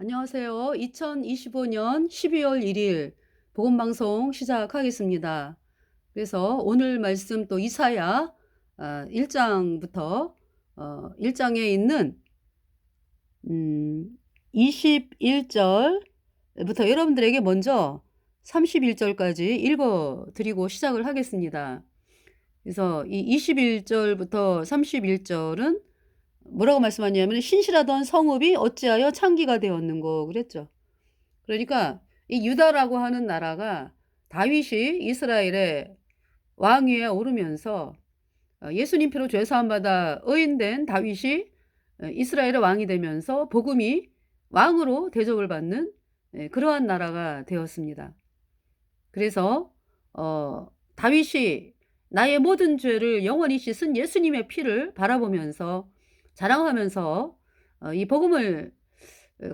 안녕하세요. 2025년 12월 1일 복음방송 시작하겠습니다. 그래서 오늘 말씀 또 이사야 1장부터 1장에 있는 21절부터 여러분들에게 먼저 31절까지 읽어 드리고 시작을 하겠습니다. 그래서 이 21절부터 31절은 뭐라고 말씀하냐면 신실하던 성읍이 어찌하여 창기가 되었는고 그랬죠. 그러니까 이 유다라고 하는 나라가 다윗이 이스라엘의 왕위에 오르면서 예수님 피로 죄 사함 받아 의인된 다윗이 이스라엘의 왕이 되면서 복음이 왕으로 대접을 받는 그러한 나라가 되었습니다. 그래서 다윗이 나의 모든 죄를 영원히 씻은 예수님의 피를 바라보면서 자랑하면서 이 복음을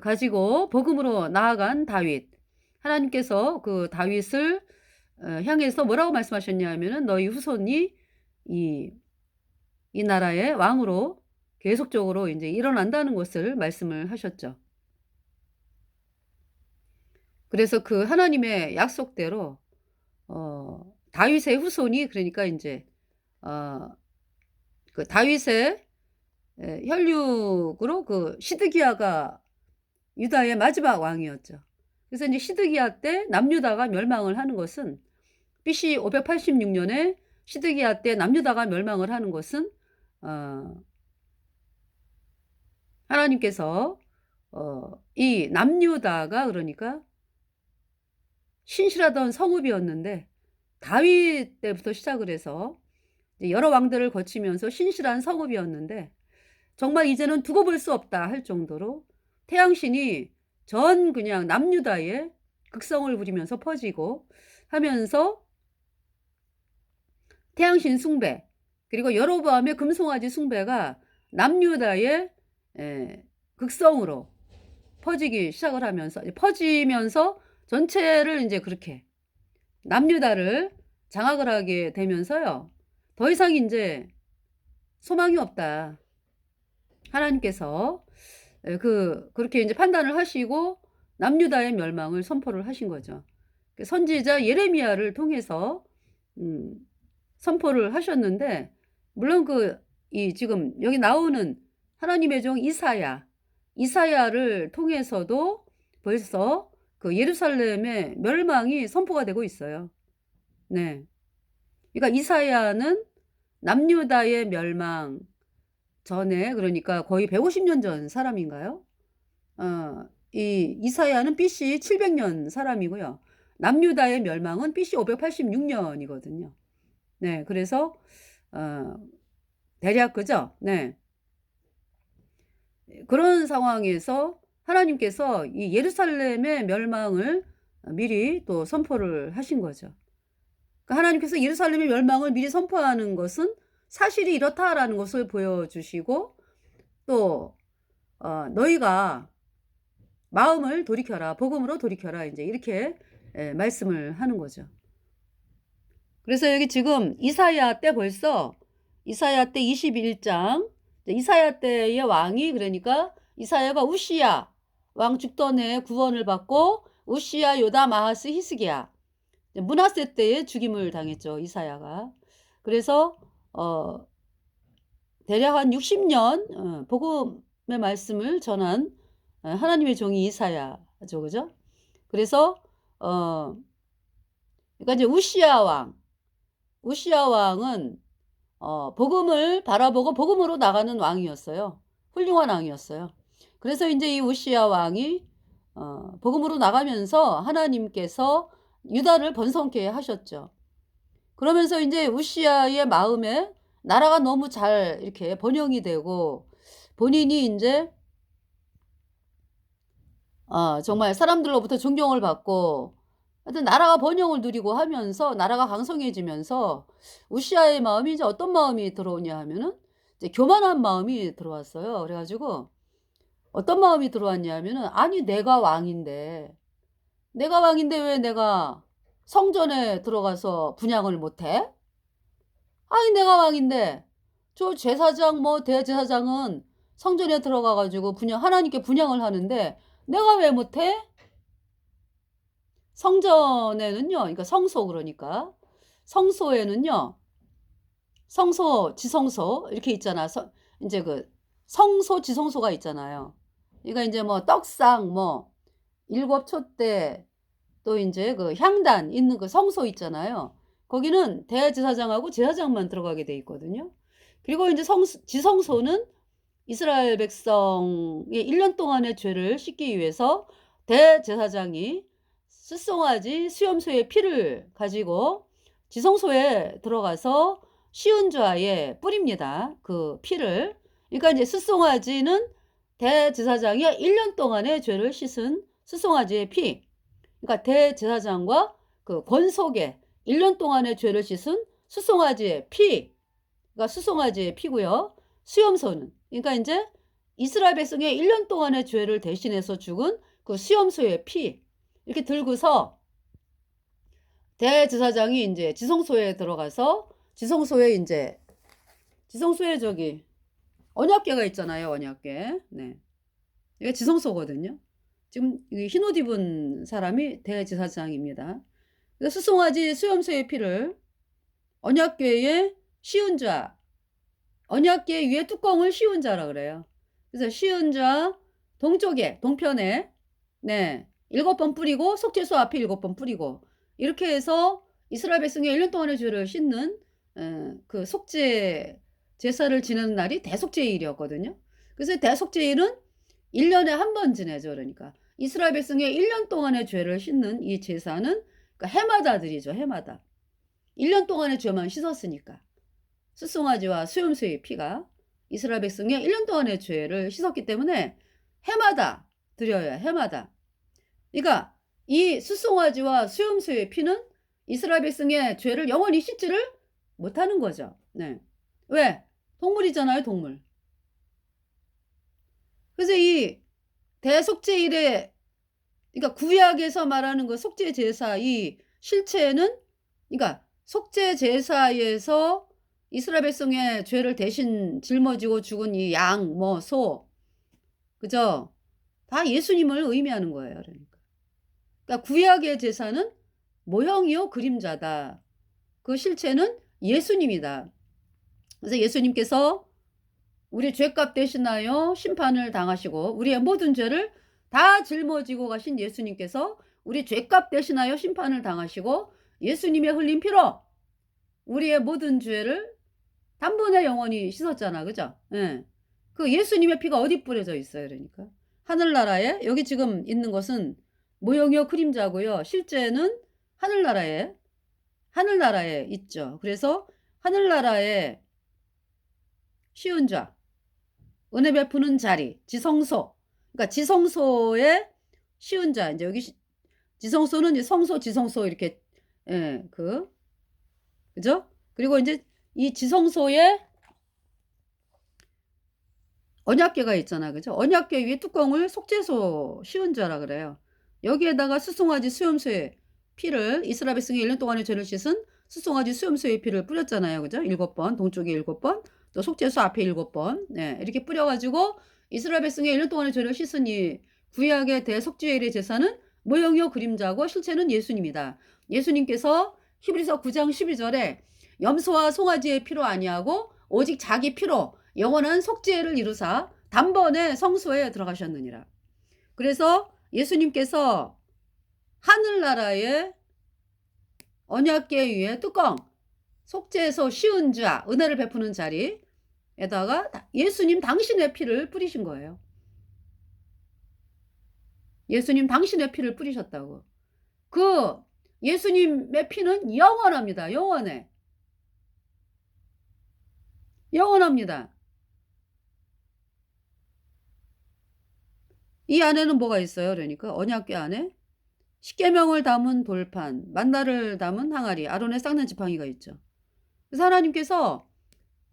가지고 복음으로 나아간 다윗. 하나님께서 그 다윗을 향해서 뭐라고 말씀하셨냐 하면은 너희 후손이 이 나라의 왕으로 계속적으로 이제 일어난다는 것을 말씀을 하셨죠. 그래서 그 하나님의 약속대로 다윗의 후손이 그러니까 인제 그 다윗의 혈육으로 그 시드기야가 유다의 마지막 왕이었죠. 그래서 이제 시드기야 때 남유다가 멸망을 하는 것은 BC 586년에 시드기야 때 남유다가 멸망을 하는 것은 하나님께서 이 남유다가 그러니까 신실하던 성읍이었는데 다윗 때부터 시작을 해서 이제 여러 왕들을 거치면서 신실한 성읍이었는데 정말 이제는 두고 볼 수 없다 할 정도로 태양신이 전 그냥 남유다에 극성을 부리면서 퍼지고 하면서 태양신 숭배 그리고 여로보암의 금송아지 숭배가 남유다의 극성으로 퍼지기 시작을 하면서 퍼지면서 전체를 이제 그렇게 남유다를 장악을 하게 되면서요. 더 이상 이제 소망이 없다. 하나님께서 그렇게 이제 판단을 하시고 남유다의 멸망을 선포를 하신 거죠. 선지자 예레미야를 통해서 선포를 하셨는데 물론 이 지금 여기 나오는 하나님의 종 이사야를 통해서도 벌써 그 예루살렘의 멸망이 선포가 되고 있어요. 네. 그러니까 이사야는 남유다의 멸망 전에 그러니까 거의 150년 전 사람인가요? 이 이사야는 BC 700년 사람이고요. 남유다의 멸망은 BC 586년이거든요. 네, 그래서 대략 그죠? 네. 그런 상황에서 하나님께서 이 예루살렘의 멸망을 미리 또 선포를 하신 거죠. 그러니까 하나님께서 예루살렘의 멸망을 미리 선포하는 것은 사실이 이렇다라는 것을 보여주시고 또 너희가 마음을 돌이켜라, 복음으로 돌이켜라 이제 이렇게 말씀을 하는 거죠. 그래서 여기 지금 이사야 때 벌써 이사야 때 21장 이사야 때의 왕이 그러니까 이사야가 우시야 왕 죽던 해에 구원을 받고 우시야 요담 아하스 히스기야 므낫세 때에 죽임을 당했죠. 이사야가. 그래서 대략 한 60년 복음의 말씀을 전한 하나님의 종이 이사야죠. 그죠? 그래서 그러니까 이제 우시야 왕은 복음을 바라보고 복음으로 나가는 왕이었어요. 훌륭한 왕이었어요. 그래서 이제 이 우시야 왕이 복음으로 나가면서 하나님께서 유다를 번성케 하셨죠. 그러면서 이제 우시야의 마음에 나라가 너무 잘 이렇게 번영이 되고 본인이 이제 정말 사람들로부터 존경을 받고 하여튼 나라가 번영을 누리고 하면서 나라가 강성해지면서 우시야의 마음이 이제 어떤 마음이 들어오냐 하면은 이제 교만한 마음이 들어왔어요. 그래가지고 어떤 마음이 들어왔냐 하면은 아니 내가 왕인데 왜 내가 성전에 들어가서 분향을 못해? 아니 내가 왕인데 저 제사장 뭐 대제사장은 성전에 들어가 가지고 하나님께 분향을 하는데 내가 왜 못해? 성전에는요, 그러니까 성소, 그러니까 성소에는요, 성소, 지성소 이렇게 있잖아. 이제 그 성소, 지성소가 있잖아요. 그러니까 이제 뭐 떡상, 뭐 일곱 촛대, 또 이제 그 향단 있는 그 성소 있잖아요. 거기는 대제사장하고 제사장만 들어가게 돼 있거든요. 그리고 이제 지성소는 이스라엘 백성의 1년 동안의 죄를 씻기 위해서 대제사장이 숫송아지 수염소의 피를 가지고 지성소에 들어가서 시은좌에 뿌립니다. 그 피를. 그러니까 이제 숫송아지는 대제사장이 1년 동안의 죄를 씻은 숫송아지의 피. 그러니까 대제사장과 그 권속의 1년 동안의 죄를 씻은 숫송아지의 피. 그러니까 숫송아지의 피고요. 수염소는, 그러니까 이제 이스라엘 백성의 1년 동안의 죄를 대신해서 죽은 그 수염소의 피. 이렇게 들고서 대제사장이 이제 지성소에 들어가서 지성소에 저기 언약궤가 있잖아요. 언약궤. 네. 이게 지성소거든요. 지금 흰 옷 입은 사람이 대제사장입니다. 숫송아지 수염소의 피를 언약궤에 씌운 자, 언약궤 위에 뚜껑을 씌운 자라 그래요. 그래서 씌운 자 동쪽에, 동편에, 네, 7번 뿌리고 속죄소 앞에 7번 뿌리고, 이렇게 해서 이스라엘 백성의 1년 동안의 죄를 씻는 그 속죄 제사를 지내는 날이 대속죄일이었거든요. 그래서 대속죄일은 1년에 한 번 지내죠. 그러니까 이스라엘 백성의 1년 동안의 죄를 씻는 이 제사는 그러니까 해마다 드리죠. 해마다. 1년 동안의 죄만 씻었으니까. 숫송아지와 수염소의 피가 이스라엘 백성의 1년 동안의 죄를 씻었기 때문에 해마다 드려요. 해마다. 그러니까 이 숫송아지와 수염소의 피는 이스라엘 백성의 죄를 영원히 씻지를 못하는 거죠. 네. 왜? 동물이잖아요. 동물. 그래서 이 대속죄일에, 그러니까 구약에서 말하는 그 속죄 제사, 이 실체는, 그러니까 속죄 제사에서 이스라엘 백성의 죄를 대신 짊어지고 죽은 이 양, 뭐 소, 그죠? 다 예수님을 의미하는 거예요. 그러니까 구약의 제사는 모형이요 그림자다. 그 실체는 예수님이다. 그래서 예수님께서 우리 죄값 대신하여 심판을 당하시고 우리의 모든 죄를 다 짊어지고 가신 예수님께서 우리 죄값 대신하여 심판을 당하시고 예수님의 흘린 피로 우리의 모든 죄를 단번에 영원히 씻었잖아. 그죠? 예. 그 예수님의 피가 어디 뿌려져 있어요. 그러니까 하늘나라에, 여기 지금 있는 것은 모형이요 그림자고요. 실제는 하늘나라에 있죠. 그래서 하늘나라에 쉬운 자, 은혜 베푸는 자리, 지성소. 그러니까 지성소에 쉬운 자. 이제 여기 지성소는 이제 성소, 지성소 이렇게, 예, 그죠? 그리고 이제 이 지성소에 언약궤가 있잖아. 그죠? 언약궤 위에 뚜껑을 속죄소 쉬운 자라 그래요. 여기에다가 숫송아지 수염소의 피를, 이스라엘 백성이 1년 동안의 죄를 씻은 숫송아지 수염소의 피를 뿌렸잖아요. 그죠? 7번, 동쪽에 7번, 또 속죄소 앞에 7번, 네, 이렇게 뿌려가지고 이스라엘 백성의 1년 동안의 죄를 씻은 이 구약의 대속죄일의 제사는 모형이요 그림자고 실체는 예수님이다. 예수님께서 히브리서 9장 12절에 염소와 송아지의 피로 아니하고 오직 자기 피로 영원한 속죄를 이루사 단번에 성소에 들어가셨느니라. 그래서 예수님께서 하늘나라의 언약궤 위에 뚜껑, 속죄소 쉬운 자, 은혜를 베푸는 자리에다가 예수님 당신의 피를 뿌리신 거예요. 예수님 당신의 피를 뿌리셨다고. 그 예수님의 피는 영원합니다. 영원해. 영원합니다. 이 안에는 뭐가 있어요? 그러니까 언약궤 안에 십계명을 담은 돌판, 만나를 담은 항아리, 아론의 쌍난 지팡이가 있죠. 그래서 하나님께서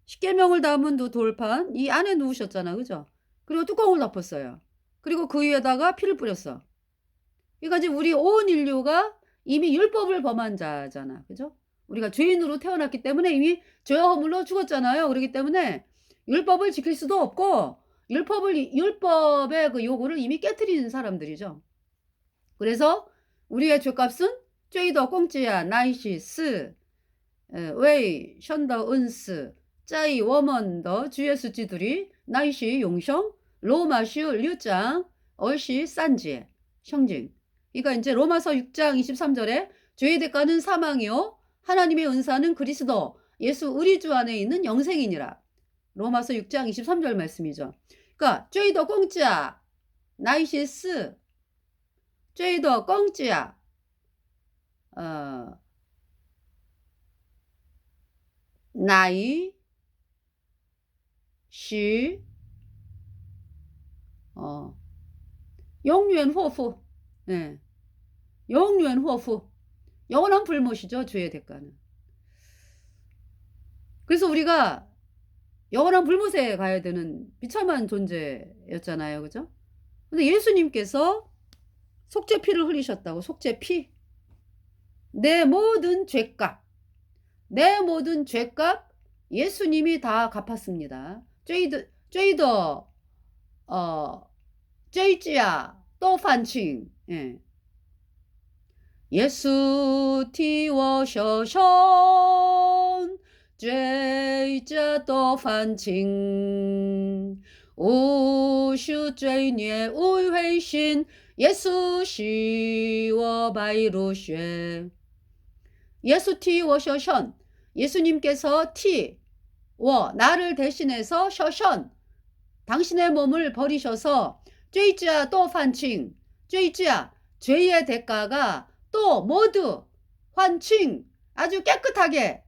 십계명을 담은 돌판 이 안에 누우셨잖아. 그죠? 그리고 뚜껑을 덮었어요. 그리고 그 위에다가 피를 뿌렸어. 그러니까 이제 우리 온 인류가 이미 율법을 범한 자잖아. 그죠? 우리가 죄인으로 태어났기 때문에 이미 죄와 허물로 죽었잖아요. 그렇기 때문에 율법을 지킬 수도 없고 율법의 그 요구를 이미 깨트린 사람들이죠. 그래서 우리의 죄값은 죄더 꽁지야 나이시 스 웨이 션더 은스 짜이 워먼더 주예수 지들이 나이시 용성 로마슈 류장 얼시 산지에 형징. 그러니까 이제 로마서 6장 23절에 죄의 대가는 사망이요 하나님의 은사는 그리스도 예수 우리 주 안에 있는 영생이니라. 로마서 6장 23절 말씀이죠. 그러니까 죄더 꽁지야 나이시 스 죄더 꽁지야 나이 시 영유엔 호프 네. 영유엔 호프 영원한 불못이죠. 죄의 대가는. 그래서 우리가 영원한 불못에 가야 되는 비참한 존재였잖아요. 그죠? 근데 예수님께서 속죄피를 흘리셨다고. 속죄피. 내 모든 죄값 예수님이 다 갚았습니다. 죄더 죄지야 또 판칭. 예. 예수 티워셔션 죄자 또 판칭 우슈 죄孽 우회신 예수 시워 바이루쉐. 예수 티워셔션 예수님께서 나를 대신해서 셔션 당신의 몸을 버리셔서 죄지야 또 판칭 죄지야 죄의 대가가 또 모두 환칭 아주 깨끗하게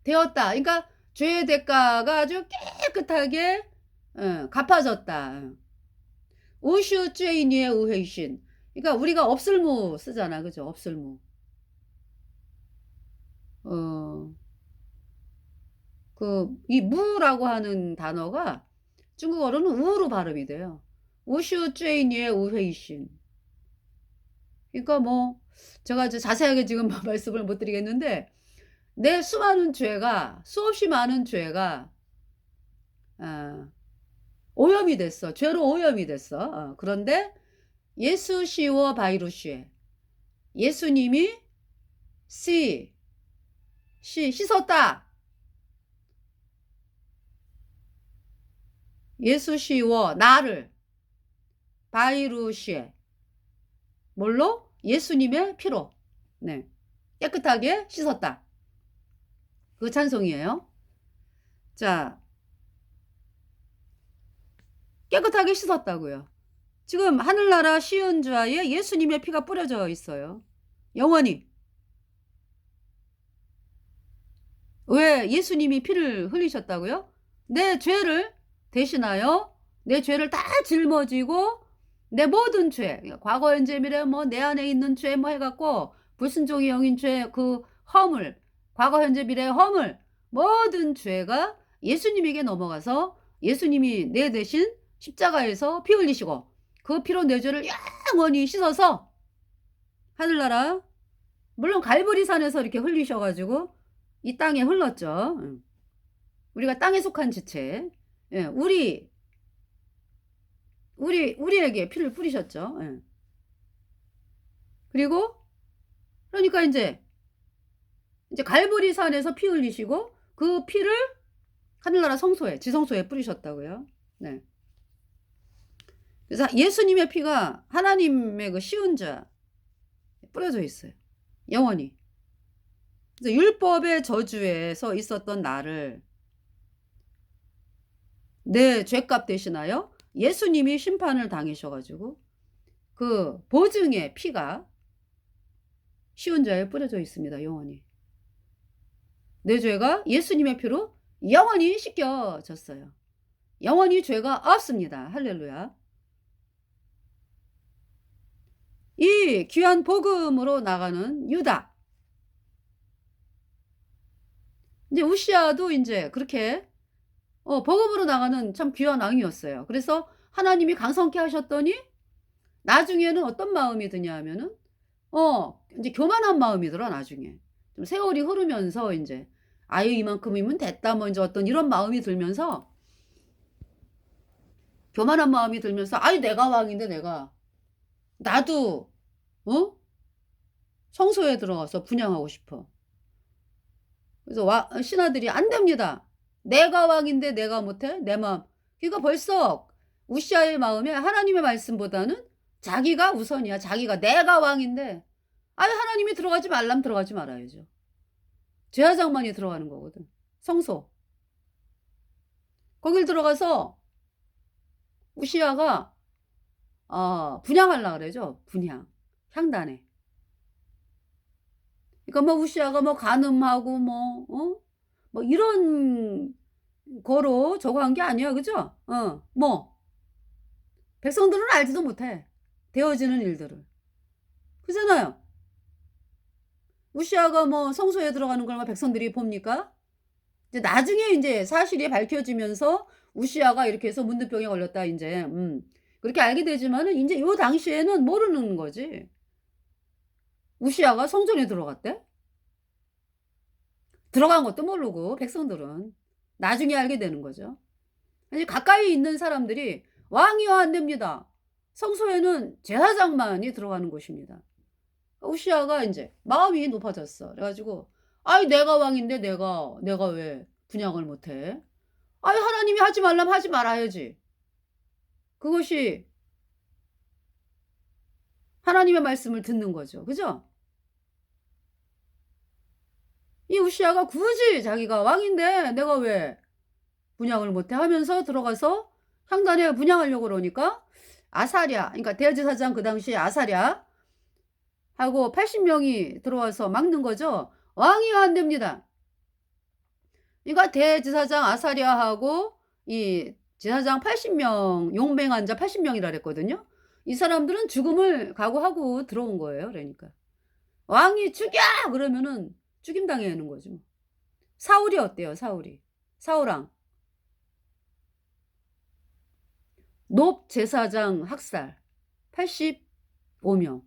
되었다. 그러니까 죄의 대가가 아주 깨끗하게 갚아졌다. 우슈 죄인의 우회신. 그러니까 우리가 없을무 쓰잖아. 그죠? 없을무. 이 무라고 하는 단어가 중국어로는 우로 발음이 돼요. 우슈 죄인의 우회신. 그러니까 뭐 제가 자세하게 지금 말씀을 못 드리겠는데 내 수없이 많은 죄가 오염이 됐어. 죄로 오염이 됐어. 그런데 예수 시워 바이루시에 예수님이 씻었다. 예수 시워 나를 바이루시에 뭘로? 예수님의 피로 네. 깨끗하게 씻었다. 그 찬송이에요. 자, 깨끗하게 씻었다고요. 지금 하늘나라 시은좌에 예수님의 피가 뿌려져 있어요. 영원히. 왜 예수님이 피를 흘리셨다고요? 내 죄를 대신하여 내 죄를 다 짊어지고 내 모든 죄, 과거 현재 미래 내 안에 있는 죄 해갖고 불순종의 영인 죄 그 허물, 과거 현재 미래의 허물 모든 죄가 예수님에게 넘어가서 예수님이 내 대신 십자가에서 피 흘리시고 그 피로 내 죄를 영원히 씻어서 하늘나라 물론 갈보리산에서 이렇게 흘리셔가지고 이 땅에 흘렀죠. 우리가 땅에 속한 지체 우리에게 피를 뿌리셨죠. 그리고 그러니까 이제 갈보리산에서 피 흘리시고 그 피를 하늘나라 성소에 지성소에 뿌리셨다고요. 네. 그래서 예수님의 피가 하나님의 그 시은자 뿌려져 있어요. 영원히. 그래서 율법의 저주에서 있었던 나를 내 죄값 대신하여 예수님이 심판을 당하셔가지고 그 보증의 피가 시은자에 뿌려져 있습니다. 영원히. 내 죄가 예수님의 피로 영원히 씻겨졌어요. 영원히 죄가 없습니다. 할렐루야. 이 귀한 복음으로 나가는 유다. 이제 우시아도 이제 그렇게 복음으로 나가는 참 귀한 왕이었어요. 그래서 하나님이 강성케 하셨더니 나중에는 어떤 마음이 드냐 하면은 이제 교만한 마음이 들어. 나중에 좀 세월이 흐르면서 이제 아유 이만큼이면 됐다 이제 어떤 이런 마음이 들면서 교만한 마음이 들면서 아이 내가 왕인데 나도 어? 성소에 들어가서 분향하고 싶어. 그래서 신하들이 안 됩니다. 내가 왕인데 내가 못해? 내 마음. 그러니까 벌써 우시아의 마음에 하나님의 말씀보다는 자기가 우선이야. 자기가 내가 왕인데 아니 하나님이 들어가지 말라면 들어가지 말아야죠. 제사장만이 들어가는 거거든. 성소. 거길 들어가서 우시아가 분향하려고 그러죠. 분향. 향단에. 그러니까 뭐 우시아가 뭐 간음하고 뭐 이런 거로 저거 한 게 아니야. 그죠? 뭐 백성들은 알지도 못해. 되어지는 일들을. 그잖아요. 우시아가 뭐 성소에 들어가는 걸 백성들이 봅니까? 이제 나중에 이제 사실이 밝혀지면서 우시아가 이렇게 해서 문둥병에 걸렸다 이제 그렇게 알게 되지만은 이제 요 당시에는 모르는 거지. 우시아가 성전에 들어갔대? 들어간 것도 모르고 백성들은 나중에 알게 되는 거죠. 아니 가까이 있는 사람들이 왕이요 안 됩니다. 성소에는 제사장만이 들어가는 곳입니다. 우시아가 이제 마음이 높아졌어. 그래가지고 아이 내가 왕인데 내가 왜 분향을 못해? 아이 하나님이 하지 말라면 하지 말아야지. 그것이 하나님의 말씀을 듣는 거죠. 그죠? 이 우시아가 굳이 자기가 왕인데 내가 왜 분향을 못해 하면서 들어가서 향단에 분향하려고 그러니까 아사랴, 그러니까 대제사장 그 당시에 아사랴 하고 80명이 들어와서 막는 거죠. 왕이요 안 됩니다. 그러니까 대제사장 아사랴하고 이 제사장 80명, 용맹한 자 80명이라 그랬거든요. 이 사람들은 죽음을 각오하고 들어온 거예요. 그러니까 왕이 죽여! 그러면은 죽임 당하는 거죠. 사울이 어때요? 사울왕 높 제사장 학살 85명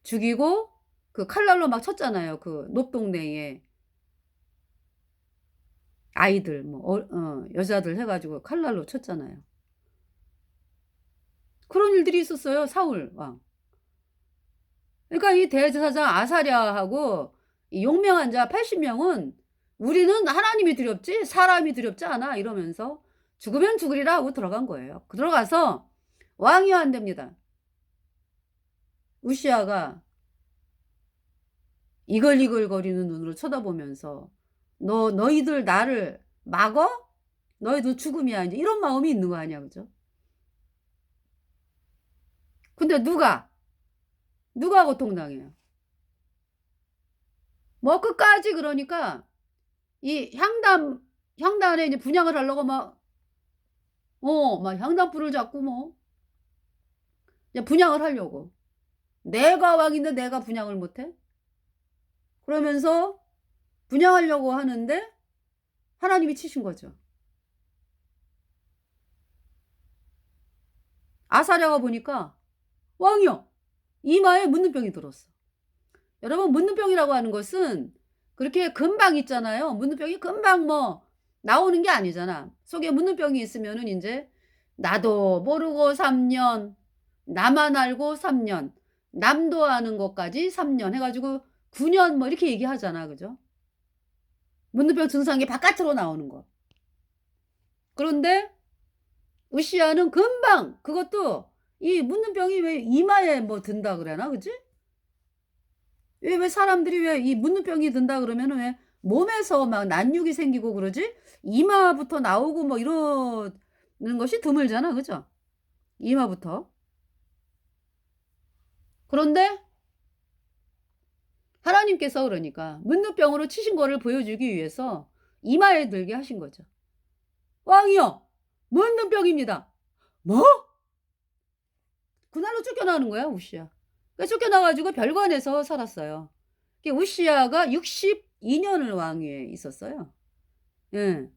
죽이고 그 칼날로 막 쳤잖아요. 그 높 동네에 아이들 여자들 해가지고 칼날로 쳤잖아요. 그런 일들이 있었어요. 사울 왕. 그러니까 이 대제사장 아사랴하고 이 용맹한 자 80명은 우리는 하나님이 두렵지 사람이 두렵지 않아 이러면서 죽으면 죽으리라 하고 들어간 거예요. 들어가서 왕이요 안 됩니다. 우시아가 이글이글거리는 눈으로 쳐다보면서 너희들 나를 막어? 너희들 죽음이야. 이제 이런 마음이 있는 거 아니야. 그죠? 근데 누가 고통당해요? 뭐 끝까지 그러니까 이 향단에 이제 분향을 하려고 막 향단불을 잡고 이제 분향을 하려고. 내가 왕인데 내가 분향을 못해? 그러면서 분향하려고 하는데 하나님이 치신 거죠. 아사랴가 보니까 왕이요. 이마에 문둥병이 들었어. 여러분 문둥병이라고 하는 것은 그렇게 금방 있잖아요. 문둥병이 금방 나오는 게 아니잖아. 속에 문둥병이 있으면은 이제 나도 모르고 3년, 나만 알고 3년, 남도 아는 것까지 3년 해가지고 9년 이렇게 얘기하잖아. 그죠? 문둥병 증상이 바깥으로 나오는 거. 그런데 우시아는 금방 그것도 이 문둥병이 왜 이마에 든다 그러나 그지? 왜 사람들이 왜 이 문둥병이 든다 그러면은 왜 몸에서 막 난육이 생기고 그러지? 이마부터 나오고 이러는 것이 드물잖아. 그죠? 이마부터. 그런데 하나님께서 그러니까 문둥병으로 치신 거를 보여주기 위해서 이마에 들게 하신 거죠. 왕이요. 문둥병입니다. 뭐? 그날로 쫓겨나는 거야 우시아. 그러니까 쫓겨나가지고 별관에서 살았어요. 우시아가 62년을 왕위에 있었어요. 예.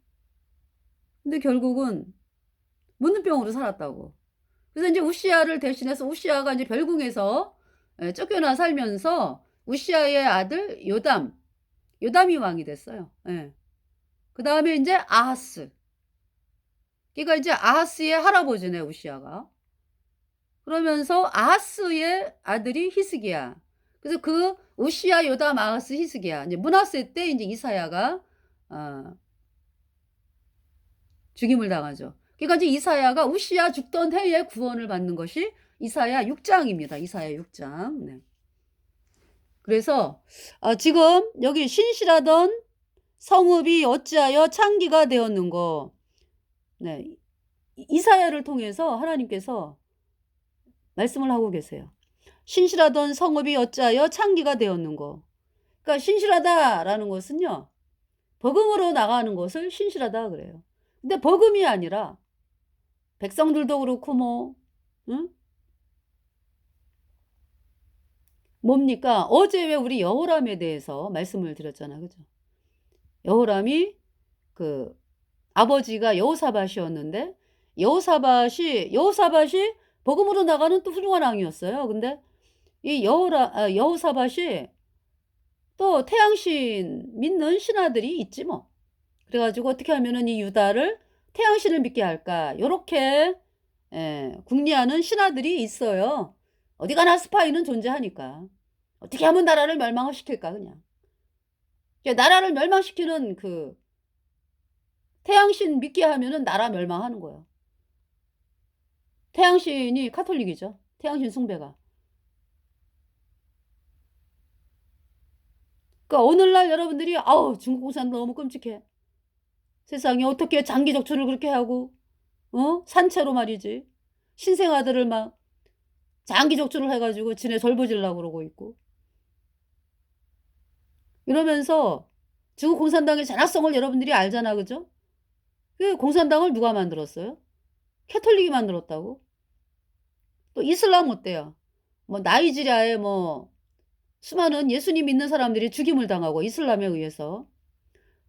근데 결국은 문둥병으로 살았다고. 그래서 이제 우시아를 대신해서 우시아가 이제 별궁에서 쫓겨나 살면서 우시아의 아들 요담이 왕이 됐어요. 예. 그 다음에 이제 아하스. 그러니까 이제 아하스의 할아버지네 우시야가. 그러면서 아하스의 아들이 히스기야. 그래서 그 우시야, 요담, 아하스, 히스기야. 이제 므낫세 때 이제 이사야가 어 죽임을 당하죠. 그러니까 이제 이사야가 우시야 죽던 해에 구원을 받는 것이 이사야 6장입니다. 이사야 6장. 네. 그래서 지금 여기 신실하던 성읍이 어찌하여 창기가 되었는고. 네. 이사야를 통해서 하나님께서 말씀을 하고 계세요. 신실하던 성읍이 어찌하여 창기가 되었는고. 그러니까 신실하다라는 것은요, 버금으로 나가는 것을 신실하다 그래요. 근데 버금이 아니라 백성들도 그렇고 뭐 응? 뭡니까? 어제 왜 우리 여호람에 대해서 말씀을 드렸잖아, 그죠? 여호람이 그 아버지가 여호사밧이었는데 여호사밧이 복음으로 나가는 또 훌륭한 왕이었어요. 근데 이 여호사밧이 또 태양신 믿는 신하들이 있지 뭐. 그래가지고 어떻게 하면은 이 유다를 태양신을 믿게 할까? 요렇게 궁리하는 신하들이 있어요. 어디 가나 스파이는 존재하니까. 어떻게 하면 나라를 멸망시킬까 그냥. 나라를 멸망시키는 그 태양신 믿게 하면은 나라 멸망하는 거예요. 태양신이 카톨릭이죠. 태양신 숭배가. 그러니까 오늘날 여러분들이 아우 중국 공산 너무 끔찍해. 세상에 어떻게 장기 적출을 그렇게 하고 산채로 말이지. 신생아들을 막 장기 적출을 해가지고 지네 절부질라고 그러고 있고. 이러면서 중국 공산당의 잔악성을 여러분들이 알잖아, 그죠? 그 공산당을 누가 만들었어요? 캐톨릭이 만들었다고? 또 이슬람 어때요? 뭐 나이지리아에 뭐 수많은 예수님 믿는 사람들이 죽임을 당하고 이슬람에 의해서.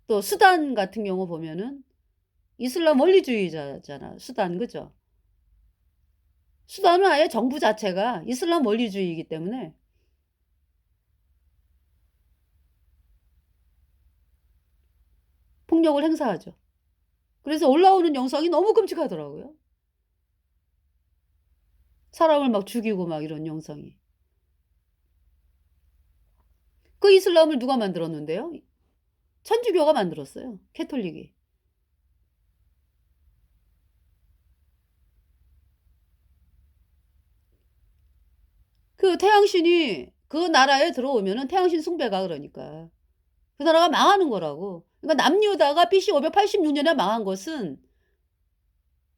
또 수단 같은 경우 보면은 이슬람 원리주의자잖아. 수단, 그죠? 수단은 아예 정부 자체가 이슬람 원리주의이기 때문에 폭력을 행사하죠. 그래서 올라오는 영상이 너무 끔찍하더라고요. 사람을 막 죽이고 막 이런 영상이. 그 이슬람을 누가 만들었는데요? 천주교가 만들었어요. 캐톨릭이. 그 태양신이 그 나라에 들어오면은 태양신 숭배가 그러니까. 그 나라가 망하는 거라고. 그러니까 남유다가 BC 586년에 망한 것은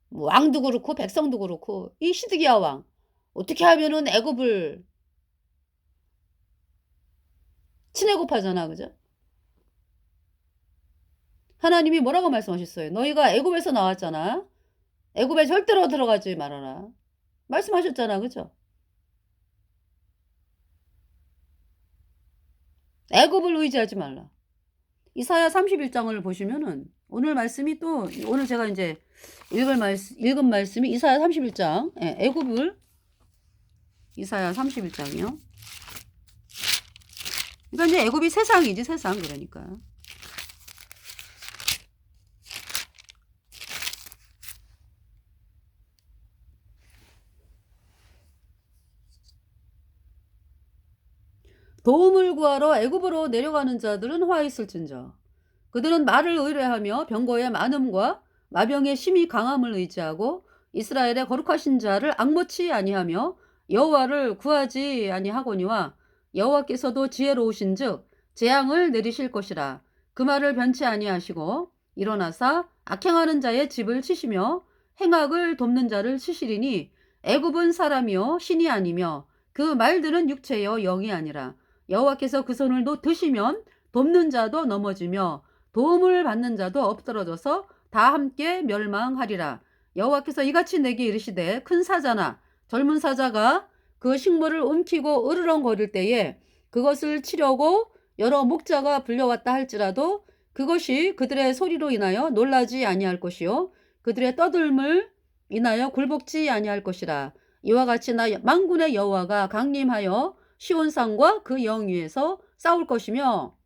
뭐 왕도 그렇고 백성도 그렇고 이 시드기야 왕 어떻게 하면은 애굽을 친애굽하잖아, 그죠? 하나님이 뭐라고 말씀하셨어요? 너희가 애굽에서 나왔잖아. 애굽에 절대로 들어가지 말아라. 말씀하셨잖아, 그죠? 애굽을 의지하지 말라. 이사야 31장을 보시면은 오늘 말씀이 또 오늘 제가 이제 읽은 말씀이 이사야 31장. 애굽을 이사야 31장이요. 그러니까 이제 애굽이 세상이지, 세상. 그러니까. 도움을 구하러 애굽으로 내려가는 자들은 화 있을진저. 그들은 말을 의뢰하며 병거의 많음과 마병의 심히 강함을 의지하고 이스라엘의 거룩하신 자를 앙모치 아니하며 여호와를 구하지 아니하거니와 여호와께서도 지혜로우신즉 재앙을 내리실 것이라. 그 말을 변치 아니하시고 일어나사 악행하는 자의 집을 치시며 행악을 돕는 자를 치시리니 애굽은 사람이요 신이 아니며 그 말들은 육체여 영이 아니라. 여호와께서 그 손을 드시면 돕는 자도 넘어지며 도움을 받는 자도 엎드러져서 다 함께 멸망하리라. 여호와께서 이같이 내게 이르시되 큰 사자나 젊은 사자가 그 식물을 움키고 으르렁거릴 때에 그것을 치려고 여러 목자가 불려왔다 할지라도 그것이 그들의 소리로 인하여 놀라지 아니할 것이요 그들의 떠들물 인하여 굴복지 아니할 것이라. 이와 같이 나 만군의 여호와가 강림하여 시온산과 그 영위에서 싸울 것이며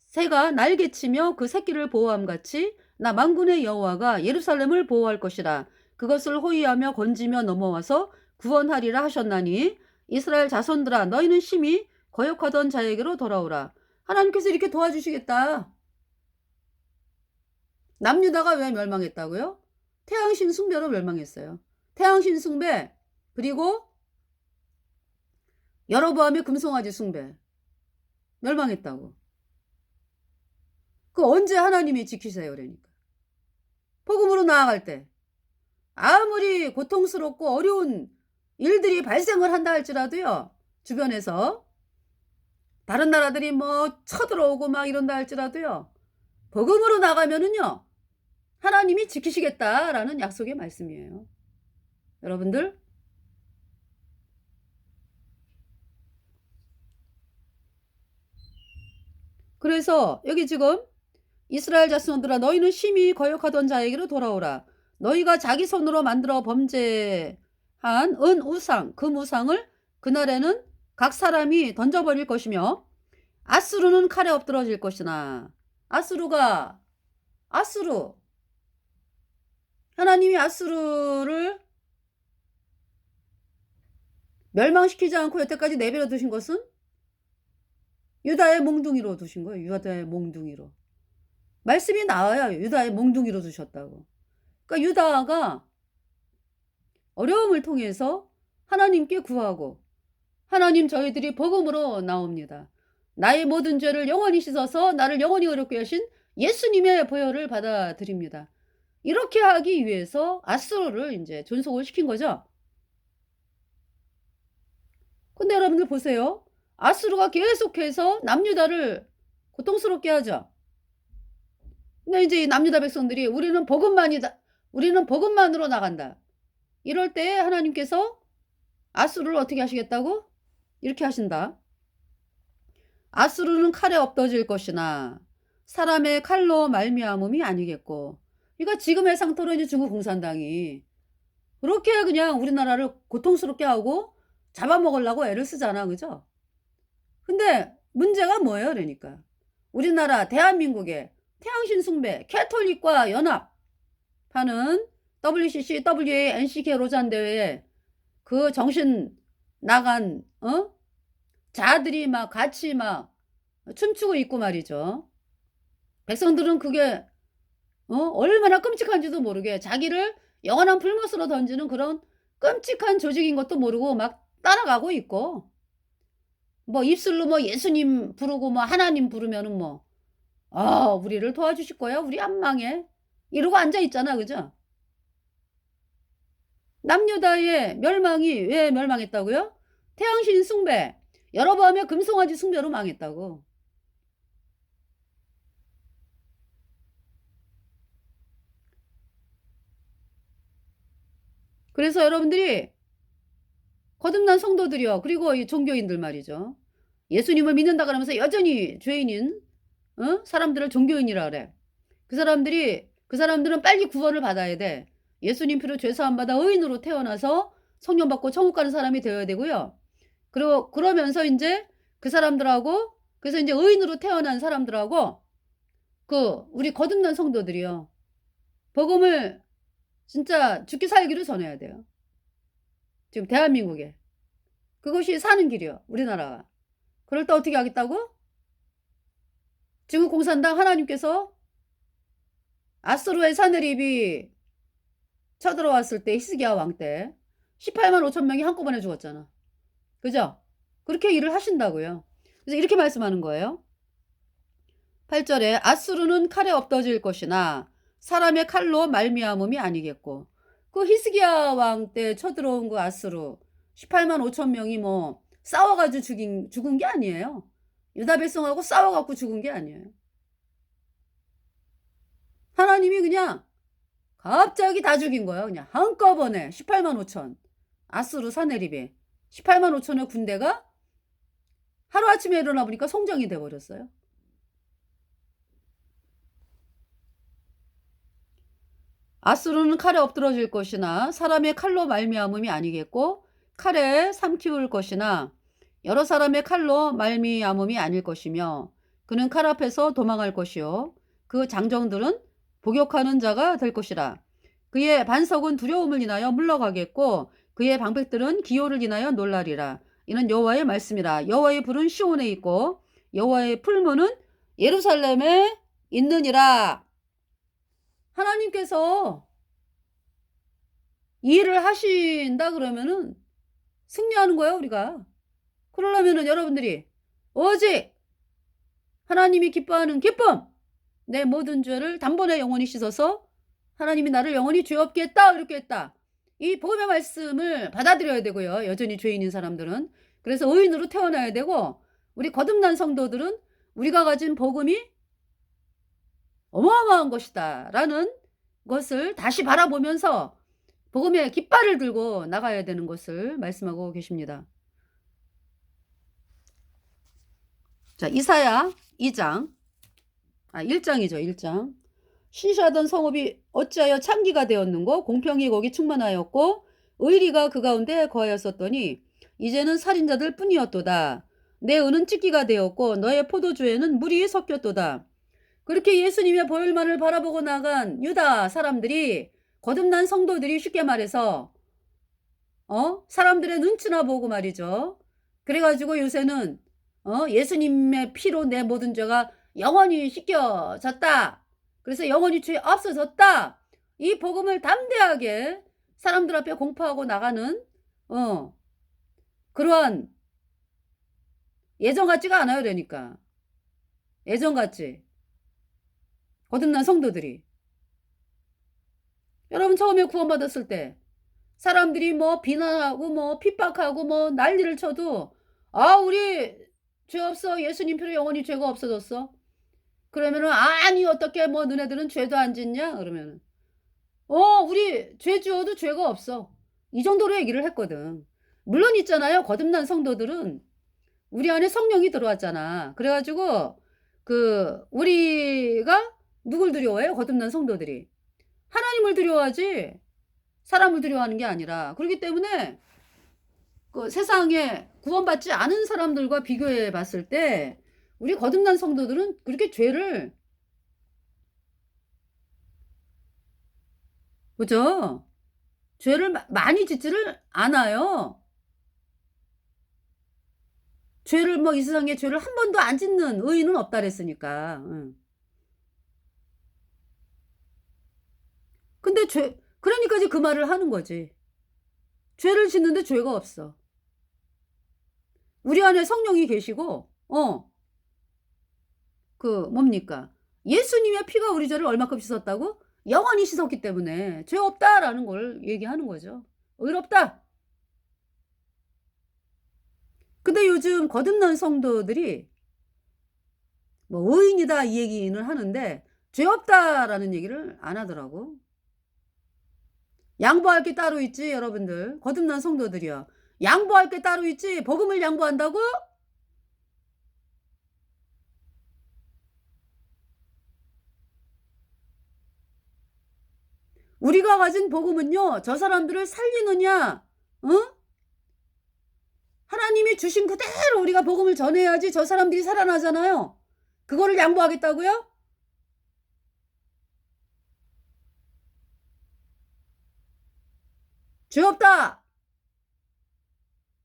새가 날개치며 그 새끼를 보호함같이 나 만군의 여호와가 예루살렘을 보호할 것이라. 그것을 호위하며 건지며 넘어와서 구원하리라 하셨나니 이스라엘 자손들아 너희는 심히 거역하던 자에게로 돌아오라. 하나님께서 이렇게 도와주시겠다. 남유다가 왜 멸망했다고요? 태양신 숭배로 멸망했어요. 태양신 숭배, 그리고 여로보암의 금송아지 숭배 멸망했다고. 그 언제 하나님이 지키세요? 그러니까 복음으로 나아갈 때 아무리 고통스럽고 어려운 일들이 발생을 한다 할지라도요, 주변에서 다른 나라들이 뭐 쳐들어오고 막 이런다 할지라도요, 복음으로 나가면은요 하나님이 지키시겠다라는 약속의 말씀이에요. 여러분들, 그래서 여기 지금 이스라엘 자손들아 너희는 심히 거역하던 자에게로 돌아오라. 너희가 자기 손으로 만들어 범죄한 은 우상, 금 우상을 그날에는 각 사람이 던져버릴 것이며 아수르는 칼에 엎드러질 것이나. 아수르, 하나님이 아수르를 멸망시키지 않고 여태까지 내버려 두신 것은 유다의 몽둥이로 두신 거예요. 유다의 몽둥이로. 말씀이 나와요. 유다의 몽둥이로 두셨다고. 그러니까 유다가 어려움을 통해서 하나님께 구하고, 하나님 저희들이 복음으로 나옵니다. 나의 모든 죄를 영원히 씻어서 나를 영원히 의롭게 하신 예수님의 보혈을 받아들입니다. 이렇게 하기 위해서 아수르를 이제 존속을 시킨 거죠. 근데 여러분들 보세요. 아수르가 계속해서 남유다를 고통스럽게 하죠. 근데 이제 남유다 백성들이 우리는 복음만으로 나간다. 이럴 때 하나님께서 아수르를 어떻게 하시겠다고? 이렇게 하신다. 아수르는 칼에 엎어질 것이나 사람의 칼로 말미암음이 아니겠고. 그러니까 지금의 상태로 이제 중국 공산당이 그렇게 그냥 우리나라를 고통스럽게 하고 잡아먹으려고 애를 쓰잖아, 그죠? 근데 문제가 뭐예요? 그러니까 우리나라 대한민국의 태양신 숭배 캐톨릭과 연합하는 WCC, WA, NCK 로잔 대회에 그 정신 나간 자들이 막 같이 막 춤추고 있고 말이죠. 백성들은 그게 얼마나 끔찍한지도 모르게 자기를 영원한 불못으로 던지는 그런 끔찍한 조직인 것도 모르고 막 따라가고 있고, 뭐 입술로 뭐 예수님 부르고 뭐 하나님 부르면은 뭐 우리를 도와주실 거야, 우리 안 망해, 이러고 앉아 있잖아, 그죠? 남유다의 멸망이 왜 멸망했다고요? 태양신 숭배, 여로보암의 금송아지 숭배로 망했다고. 그래서 여러분들이 거듭난 성도들이요, 그리고 이 종교인들 말이죠, 예수님을 믿는다 그러면서 여전히 죄인인 사람들을 종교인이라 그래. 그 사람들은 빨리 구원을 받아야 돼. 예수님 피로 죄 사함 받아 의인으로 태어나서 성령 받고 천국 가는 사람이 되어야 되고요. 그리고 그러면서 이제 그 사람들하고, 그래서 이제 의인으로 태어난 사람들하고 우리 거듭난 성도들이요, 복음을 진짜 죽기 살기로 전해야 돼요. 지금 대한민국에 그것이 사는 길이요, 우리나라가. 그럴 때 어떻게 하겠다고? 중국 공산당 하나님께서 아수르의 사내립이 쳐들어왔을 때, 히스기야 왕 때 18만 5천 명이 한꺼번에 죽었잖아, 그죠? 그렇게 일을 하신다고요. 그래서 이렇게 말씀하는 거예요. 8절에 아수르는 칼에 엎어질 것이나 사람의 칼로 말미암음이 아니겠고. 그 히스기야 왕 때 쳐들어온 그 아수르 18만 5천 명이 뭐 싸워가지고 죽은 게 아니에요. 유다 백성하고 싸워갖고 죽은 게 아니에요. 하나님이 그냥 갑자기 다 죽인 거예요. 그냥 한꺼번에 18만 5천 아수르 사내립에 18만 5천의 군대가 하루아침에 일어나 보니까 성정이 돼버렸어요. 아수르는 칼에 엎드러질 것이나 사람의 칼로 말미암음이 아니겠고, 칼에 삼키울 것이나 여러 사람의 칼로 말미암음이 아닐 것이며, 그는 칼 앞에서 도망할 것이요 그 장정들은 복역하는 자가 될 것이라. 그의 반석은 두려움을 인하여 물러가겠고 그의 방백들은 기호를 인하여 놀라리라. 이는 여호와의 말씀이라. 여호와의 불은 시온에 있고 여호와의 풀무는 예루살렘에 있느니라. 하나님께서 일을 하신다 그러면은 승리하는 거예요, 우리가. 그러려면은 여러분들이 오직 하나님이 기뻐하는 기쁨, 내 모든 죄를 단번에 영원히 씻어서 하나님이 나를 영원히 죄 없게 했다, 이렇게 했다. 이 복음의 말씀을 받아들여야 되고요. 여전히 죄인인 사람들은. 그래서 의인으로 태어나야 되고, 우리 거듭난 성도들은 우리가 가진 복음이 어마어마한 것이다 라는 것을 다시 바라보면서 복음의 깃발을 들고 나가야 되는 것을 말씀하고 계십니다. 자, 이사야 2장, 1장이죠, 1장. 신실하던 성읍이 어찌하여 참기가 되었는고, 공평이 거기 충만하였고 의리가 그 가운데 거하였었더니 이제는 살인자들 뿐이었도다. 내 은은 찢기가 되었고 너의 포도주에는 물이 섞였도다. 그렇게 예수님의 보혈만을 바라보고 나간 유다 사람들이, 거듭난 성도들이 쉽게 말해서 사람들의 눈치나 보고 말이죠. 그래가지고 요새는 예수님의 피로 내 모든 죄가 영원히 씻겨졌다. 그래서 영원히 죄 없어졌다. 이 복음을 담대하게 사람들 앞에 공포하고 나가는 그러한 예전 같지가 않아요. 그러니까 예전 같지. 거듭난 성도들이, 여러분 처음에 구원받았을 때 사람들이 뭐 비난하고 뭐 핍박하고 뭐 난리를 쳐도 우리 죄 없어, 예수님 피로 영원히 죄가 없어졌어. 그러면은 아니 어떻게 뭐 너네들은 죄도 안 짓냐 그러면은 우리 죄 지어도 죄가 없어, 이 정도로 얘기를 했거든. 물론 있잖아요, 거듭난 성도들은 우리 안에 성령이 들어왔잖아. 그래가지고 우리가 누굴 두려워해요? 거듭난 성도들이 하나님을 두려워하지 사람을 두려워하는 게 아니라. 그렇기 때문에 세상에 구원받지 않은 사람들과 비교해 봤을 때 우리 거듭난 성도들은 그렇게 죄를, 그죠? 죄를 많이 짓지를 않아요. 죄를 뭐 이 세상에 죄를 한 번도 안 짓는 의인은 없다 그랬으니까. 근데 그러니까 이제 그 말을 하는 거지. 죄를 짓는데 죄가 없어. 우리 안에 성령이 계시고 뭡니까? 예수님의 피가 우리 죄를 얼마큼 씻었다고? 영원히 씻었기 때문에 죄 없다라는 걸 얘기하는 거죠. 의롭다. 근데 요즘 거듭난 성도들이 뭐 의인이다 이 얘기는 하는데 죄 없다라는 얘기를 안 하더라고. 양보할 게 따로 있지, 여러분들. 거듭난 성도들이요. 양보할 게 따로 있지, 복음을 양보한다고? 우리가 가진 복음은요, 저 사람들을 살리느냐, 하나님이 주신 그대로 우리가 복음을 전해야지 저 사람들이 살아나잖아요. 그거를 양보하겠다고요? 죄 없다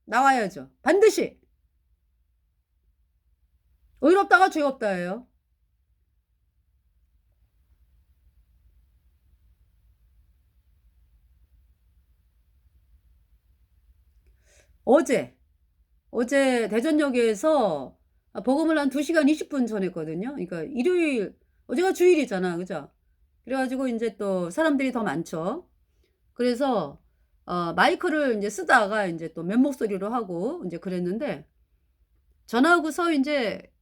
나와야죠. 반드시. 의롭다가 죄 없다예요. 어제 대전역에서 복음을 한 2시간 20분 전했거든요. 그러니까 일요일, 어제가 주일이잖아, 그죠? 그래가지고 이제 또 사람들이 더 많죠. 그래서 마이크를 이제 쓰다가 이제 또 맨목소리로 하고 이제 그랬는데, 전화하고서 이제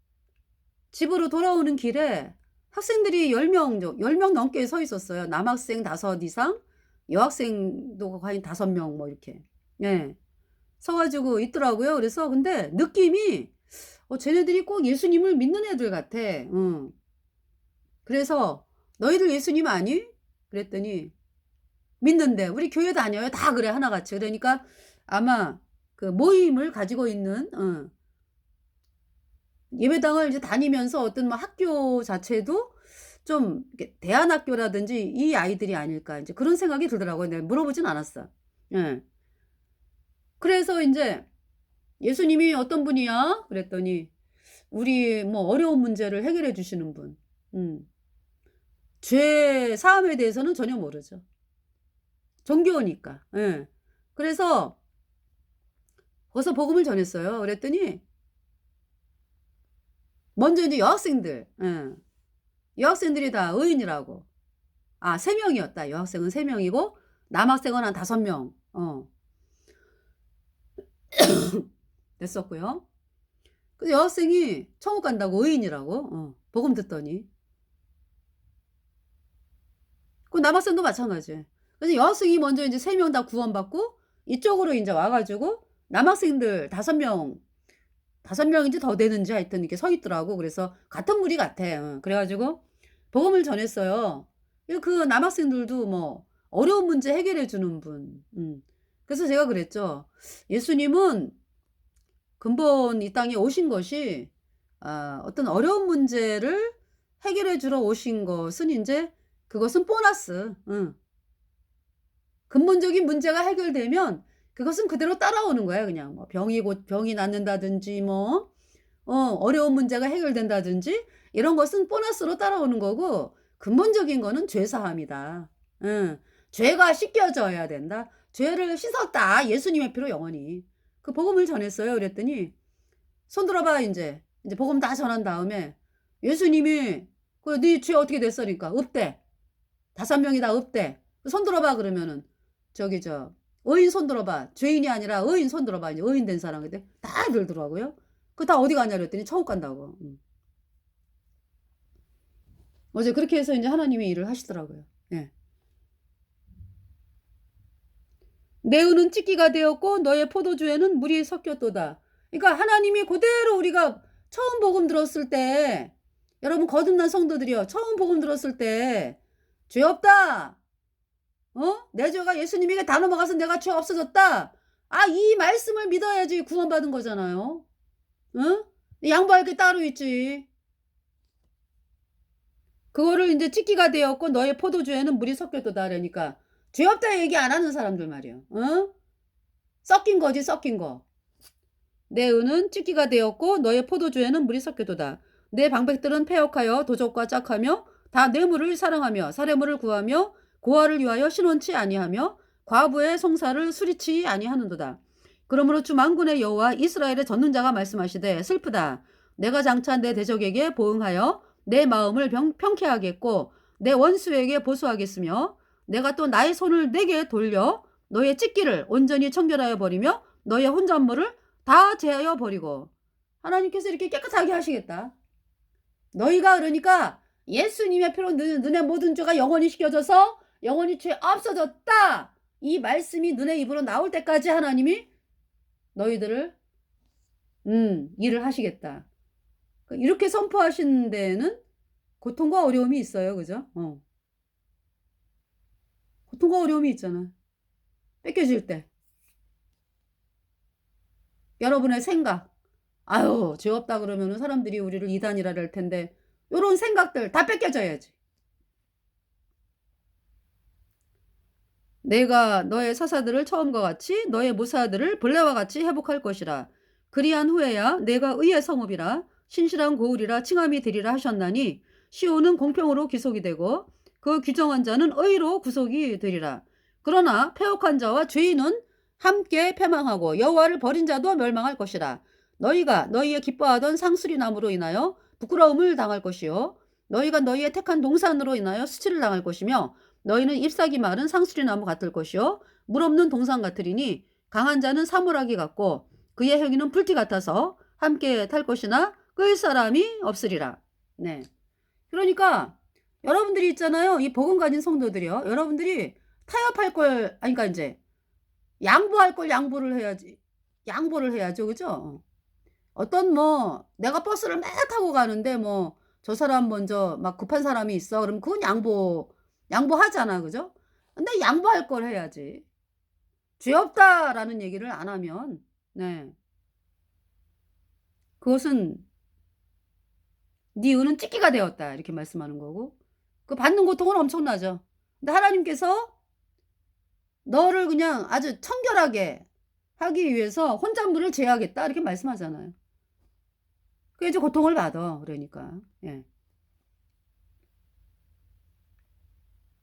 집으로 돌아오는 길에 학생들이 10명 넘게 서 있었어요. 남학생 5 이상, 여학생도 거의 5명 뭐 이렇게. 예. 서가지고 있더라고요. 그래서 근데 느낌이 쟤네들이 꼭 예수님을 믿는 애들 같아. 그래서 너희들 예수님 아니? 그랬더니 믿는데 우리 교회 다녀요. 다 그래, 하나같이. 그러니까 아마 그 모임을 가지고 있는 예배당을 이제 다니면서 어떤 뭐 학교 자체도 좀 이렇게 대안학교라든지 이 아이들이 아닐까 인제 그런 생각이 들더라고요. 내가 물어보진 않았어. 예. 그래서 인제 "예수님이 어떤 분이야?" 그랬더니 우리 뭐 어려운 문제를 해결해 주시는 분. 음. 죄 사함에 대해서는 전혀 모르죠. 종교니까. 예. 그래서 거기서 복음을 전했어요. 그랬더니 먼저 인제 여학생들, 예. 여학생들이 다 의인이라고. 아 3 명이었다. 여학생은 3 명이고 남학생은 한 5 명. 됐었고요. 근데 여학생이 천국 간다고 의인이라고 복음 듣더니. 그 남학생도 마찬가지예요. 그래서 여학생이 먼저 인제 3 명 다 구원받고 이쪽으로 인제 와 가지고 남학생들 5 명, 5 명인지 더 되는지 하여튼 이렇게 서 있더라고. 그래서 같은 무리 같아. 그래 가지고 복음을 전했어요. 그 남학생들도 뭐 어려운 문제 해결해 주는 분. 그래서 제가 그랬죠. 예수님은 근본 이 땅에 오신 것이 어떤 어려운 문제를 해결해 주러 오신 것은 인제 그것은 보너스. 근본적인 문제가 해결되면 그것은 그대로 따라오는 거야 그냥. 뭐 병이 낫는다든지 뭐 어려운 문제가 해결된다든지 이런 것은 보너스로 따라오는 거고 근본적인 거는 죄 사함이다. 응. 죄가 씻겨져야 된다. 죄를 씻었다. 예수님의 피로 영원히. 그 복음을 전했어요. 그랬더니 "손 들어 봐." 인제. 인제 복음 다 전한 다음에 예수님이 "그 네 죄 어떻게 됐어?" 그러니까 "없대." 5 명이 다 없대. "그 손 들어 봐." 그러면은 저기 "의인 손 들어 봐." 죄인이 아니라 "의인 손 들어 봐." 이제 의인 된 사람 근데 다 들더라고요. "그 다 어디 가냐?" 그랬더니 천국 간다고. 어제 그렇게 해서 인제 하나님이 일을 하시더라고요. 예. "내 은은 찢기가 되었고 너의 포도주에는 물이 섞였도다." 그러니까 하나님이 고대로 우리가 처음 복음 들었을 때 여러분 거듭난 성도들이요. 처음 복음 들었을 때 "죄 없다. 내 죄가 예수님에게 다 넘어가서 내가 죄 없어졌다." 이 말씀을 믿어야지 구원받은 거잖아요. 응? 양보할 게 따로 있지. 그거를 인제 "찢기가 되었고 너의 포도주에는 물이 섞였도다." 그러니까 죄 없다 얘기 안 하는 사람들 말이에요. 섞인 거지 섞인 거. "내 은은 찢기가 되었고 너의 포도주에는 물이 섞였도다. 내 방백들은 패역하여 도적과 짝하며 다 뇌물을 사랑하며 사례물을 구하며 고아를 위하여 신원치 아니하며 과부의 송사를 수리치 아니하는도다. 그러므로 주 만군의 여호와 이스라엘의 전능자가 말씀하시되 슬프다. 내가 장차 내 대적에게 보응하여 내 마음을 평쾌하겠고 내 원수에게 보수하겠으며 내가 또 나의 손을 내게 돌려 너의 찢기를 온전히 청결하여 버리며 너의 혼잣물을 다 제하여 버리고." 하나님께서 이렇게 깨끗하게 하시겠다. 너희가 그러니까 예수님의 피로 너네 모든 죄가 영원히 씻겨져서 영원히 죄 없어졌다. 이 말씀이 너네 입으로 나올 때까지 하나님이 너희들을 일을 하시겠다. 이렇게 선포하신 데에는 고통과 어려움이 있어요. 그죠? 고통과 어려움이 있잖아. 뺏겨질 때. 여러분의 생각. 아유 죄 없다 그러면은 사람들이 우리를 이단이라 그럴 텐데 요런 생각들 다 뺏겨져야지. "내가 너의 사사들을 처음과 같이 너의 무사들을 본래와 같이 회복할 것이라. 그리한 후에야 내가 의의 성읍이라 신실한 고을이라 칭함이 되리라 하셨나니 시온은 공평으로 귀속이 되고 그 규정한 자는 의로 구속이 되리라. 그러나 패역한 자와 죄인은 함께 패망하고 여호와를 버린 자도 멸망할 것이라. 너희가 너희의 기뻐하던 상수리 나무로 인하여 부끄러움을 당할 것이요 너희가 너희의 택한 동산으로 인하여 수치를 당할 것이며 너희는 잎사귀 마른 상수리 나무 같을 것이요 물 없는 동산 같으리니 강한 자는 사물하기 같고 그의 행위는 불티 같아서 함께 탈 것이나 끌 사람이 없으리라. 네. 그러니까 여러분들이 있잖아요. 이 복음 가진 성도들이요. 여러분들이 타협할 걸 그러니까 인제 양보할 걸 양보를 해야지. 양보를 해야죠. 그죠? 어떤 뭐 내가 버스를 막 타고 가는데 뭐 저 사람 먼저 막 급한 사람이 있어. 그럼 그건 양보하잖아. 그죠? 근데 양보할 걸 해야지. "죄 없다."라는 얘기를 안 하면 네. 그것은 "네 은은 찢기가 되었다." 이렇게 말씀하는 거고 그 받는 고통은 엄청나죠. 근데 하나님께서 너를 그냥 아주 청결하게 하기 위해서 혼잣물을 제하겠다 이렇게 말씀하잖아요. 그게 이제 고통을 받아 그러니까. 예.